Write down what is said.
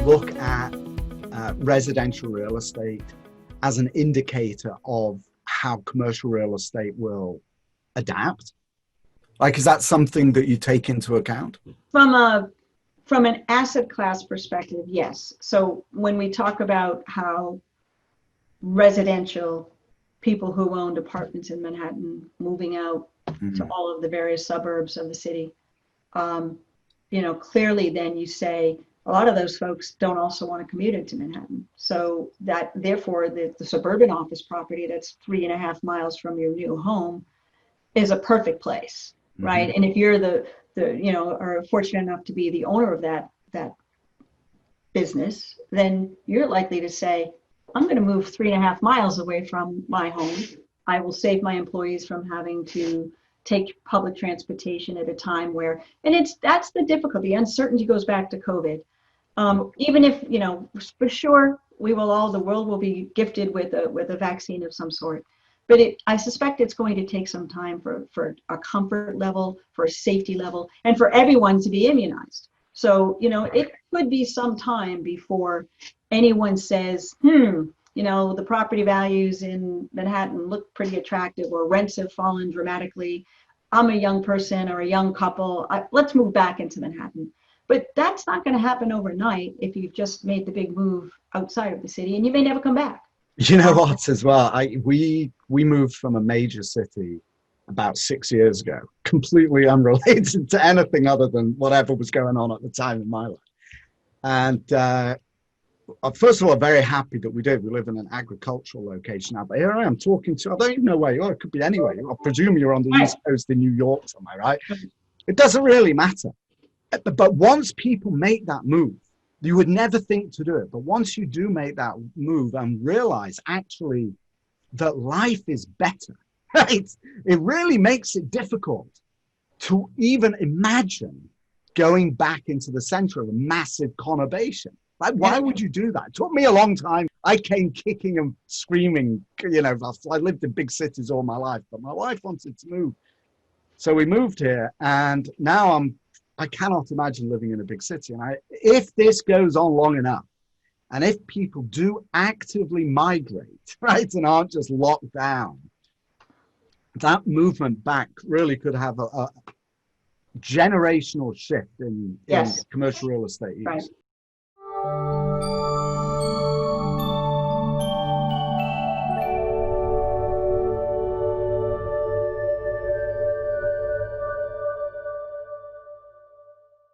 look at residential real estate as an indicator of how commercial real estate will adapt? Like, is that something that you take into account? From an asset class perspective, yes. So when we talk about how residential people who owned apartments in Manhattan moving out to all of the various suburbs of the city, clearly then you say a lot of those folks don't also want to commute into Manhattan. So that therefore the suburban office property that's 3.5 miles from your new home is a perfect place, right? And if you're are fortunate enough to be the owner of that business, then you're likely to say, I'm going to move 3.5 miles away from my home. I will save my employees from having to take public transportation at a time where, and that's the difficulty. Uncertainty goes back to COVID. Even if, for sure, the world will be gifted with a vaccine of some sort. But I suspect it's going to take some time for a comfort level, for a safety level, and for everyone to be immunized. So, it could be some time before anyone says, the property values in Manhattan look pretty attractive, or rents have fallen dramatically. I'm a young person or a young couple. Let's move back into Manhattan. But that's not going to happen overnight if you've just made the big move outside of the city, and you may never come back. You know what, as well, we moved from a major city about 6 years ago, completely unrelated to anything other than whatever was going on at the time in my life. And first of all, I'm very happy that we did. We live in an agricultural location now, but here I am talking to, I don't even know where you are. It could be anywhere. I presume you're on the East Coast in New York somewhere, right? It doesn't really matter. But once people make that move, you would never think to do it. But once you do make that move and realize actually that life is better, right? It really makes it difficult to even imagine going back into the center of a massive conurbation. Like, why would you do that? It took me a long time. I came kicking and screaming, I lived in big cities all my life, but my wife wanted to move. So we moved here, and now I cannot imagine living in a big city. And if this goes on long enough, and if people do actively migrate, right, and aren't just locked down, that movement back really could have a generational shift in commercial real estate use. Right.